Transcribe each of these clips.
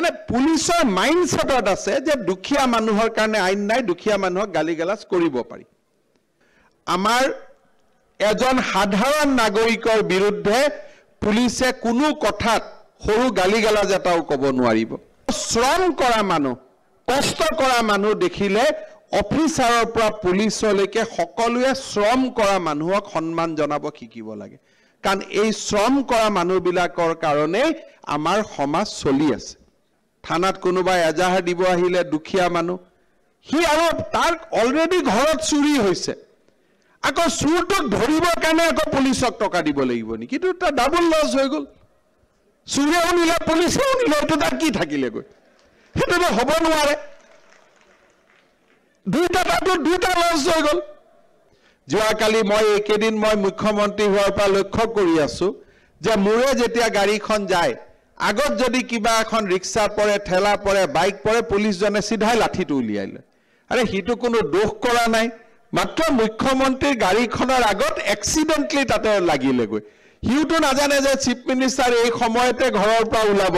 মানে পুলিচৰ মাইণ্ডছেটত আছে যে দুখীয়া মানুহৰ কাৰণে আইন নাই, দুখীয়া মানুহক গালিগালাজ কৰিব পাৰি। আমাৰ এজন সাধাৰণ নাগৰিকৰ বিৰুদ্ধে পুলিচে কোনো কথাত সৰু গালিগালাজ এটাও ক'ব নোৱাৰিব। শ্ৰম কৰা মানুহ, কষ্ট কৰা মানুহ দেখিলে অফিচাৰৰ পৰা পুলিচলৈকে সকলোৱে শ্ৰম কৰা মানুহক সন্মান জনাব শিকিব লাগে। কাৰণ এই শ্ৰম কৰা মানুহবিলাকৰ কাৰণেই আমাৰ সমাজ চলি আছে। থানাত কোনোবাই এজাহাৰ দিব আহিলে দুখীয়া মানুহ, সি আৰু তাৰ অলৰেডি ঘৰত চুৰি হৈছে, আকৌ চুৰটোক ধৰিবৰ কাৰণে আকৌ পুলিচক টকা দিব লাগিব নেকি? কিন্তু তাৰ ডাবল লছ হৈ গ'ল। চুৰেও নিলে, পুলিচেও নিলে, এইটো তাৰ কি থাকিলেগৈ? সেইটোতো হ'ব নোৱাৰে। দুটা লছ হৈ গ'ল। যোৱাকালি মই এইকেইদিন মই মুখ্যমন্ত্ৰী হোৱাৰ পৰা লক্ষ্য কৰি আছো যে মোৰে যেতিয়া গাড়ীখন যায়, আগত যদি কিবা এখন ৰিক্সা পৰে, ঠেলা পৰে, বাইক পৰে, পুলিচজনে চিধাই লাঠিটো উলিয়াই লয়। আৰে সিটো কোনো দোষ কৰা নাই, মাত্ৰ মুখ্যমন্ত্ৰীৰ গাড়ীখনৰ আগত এক্সিডেণ্টলি তাতে লাগিলেগৈ। সিওতো নাজানে যে চিফ মিনিষ্টাৰ এই সময়তে ঘৰৰ পৰা ওলাব।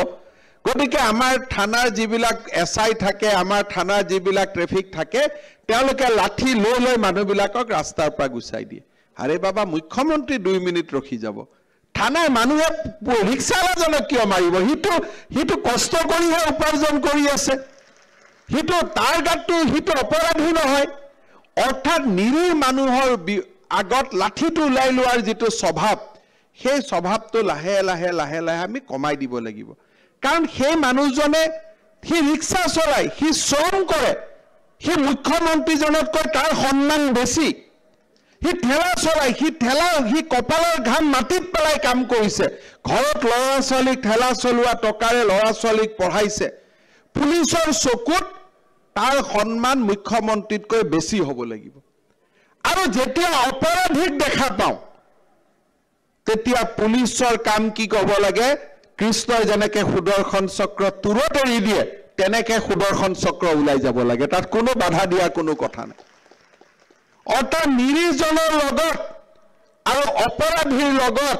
গতিকে আমাৰ থানাৰ যিবিলাক SI থাকে, আমাৰ থানাৰ যিবিলাক ট্ৰেফিক থাকে, তেওঁলোকে লাঠি লৈ লৈ মানুহবিলাকক ৰাস্তাৰ পৰা গুচাই দিয়ে। আৰে বাবা, মুখ্যমন্ত্ৰী 2 মিনিট ৰখি যাব, থানাৰ মানুহে ৰিক্সাৱালাজনক কিয় মাৰিব? সিটো কষ্ট কৰিহে উপাৰ্জন কৰি আছে, সিটো তাৰ গাতটো সিটো অপৰাধী নহয়। অৰ্থাৎ নিৰীহ মানুহৰ আগত লাঠিটো ওলাই লোৱাৰ যিটো স্বভাৱ, সেই স্বভাৱটো লাহে লাহে লাহে লাহে আমি কমাই দিব লাগিব। কাৰণ সেই মানুহজনে সি ৰিক্সা চলায়, সি শ্ৰম কৰে, সি মুখ্যমন্ত্ৰীজনতকৈ তাৰ সন্মান বেছি। সি ঠেলা চলায়, সি কপালৰ ঘাম মাটিত পেলাই কাম কৰিছে, ঘৰত ল'ৰা ছোৱালীক ঠেলা চলোৱা টকাৰে ল'ৰা ছোৱালীক পঢ়াইছে। পুলিচৰ চকুত তাৰ সন্মান মুখ্যমন্ত্ৰীতকৈ বেছি হ'ব লাগিব। আৰু যেতিয়া অপৰাধীক দেখা পাওঁ, তেতিয়া পুলিচৰ কাম কি ক'ব লাগে? কৃষ্ণই যেনেকে সুদৰ্শন চক্ৰ তুৰত এৰি দিয়ে, তেনেকে সুদৰ্শন চক্ৰ ওলাই যাব লাগে। তাত কোনো বাধা দিয়া কোনো কথা নাই। অৰ্থাৎ নিৰীহজনৰ লগত আৰু অপৰাধীৰ লগত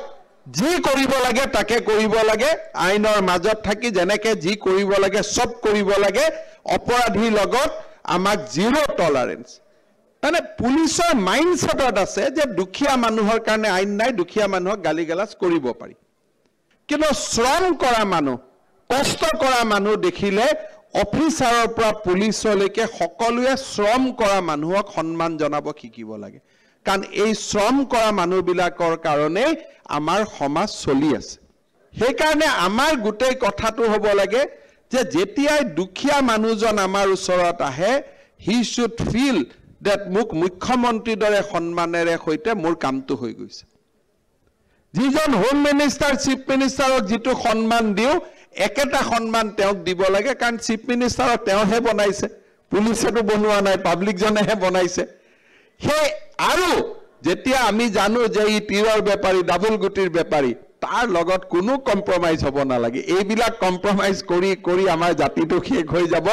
যি কৰিব লাগে তাকে কৰিব লাগে, আইনৰ মাজত থাকি যেনেকে যি কৰিব লাগে চব কৰিব লাগে। অপৰাধীৰ লগত আমাক 0 টলাৰেঞ্চ। মানে পুলিচৰ মাইণ্ডছেটত আছে যে দুখীয়া মানুহৰ কাৰণে আইন নাই, দুখীয়া মানুহক গালিগালাজ কৰিব পাৰি। কিন্তু শ্ৰম কৰা মানুহ, কষ্ট কৰা মানুহ দেখিলে অফিচাৰৰ পৰা পুলিচলৈকে সকলোৱে শ্ৰম কৰা মানুহক সন্মান জনাব শিকিব লাগে। কাৰণ এই শ্ৰম কৰা মানুহবিলাকৰ কাৰণেই আমাৰ সমাজ চলি আছে। সেইকাৰণে আমাৰ গোটেই কথাটো হ'ব লাগে যে যেতিয়াই দুখীয়া মানুহজন আমাৰ ওচৰত আহে, হি শুড ফিল that মোক মুখ্যমন্ত্ৰীৰ দৰে সন্মানেৰে সৈতে মোৰ কামটো হৈ গৈছে। যিজন হোম মিনিষ্টাৰ, চিফ মিনিষ্টাৰক যিটো সন্মান দিওঁ, একেটা সন্মান তেওঁক দিব লাগে। কাৰণ চিফ মিনিষ্টাৰক তেওঁহে বনাইছে, পুলিচেতো বনোৱা নাই, পাব্লিকজনেহে বনাইছে। সেই আৰু যেতিয়া আমি জানো যে ই তীৰৰ বেপাৰী, ডাবল গুটিৰ বেপাৰী, তাৰ লগত কোনো কম্প্ৰমাইজ হ'ব নালাগে। এইবিলাক কম্প্ৰমাইজ কৰি কৰি আমাৰ জাতিটো শেষ হৈ যাব।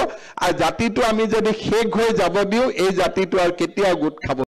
আৰু জাতিটো আমি যদি শেষ হৈ যাব দিওঁ, এই জাতিটো আৰু কেতিয়াও গোট খাব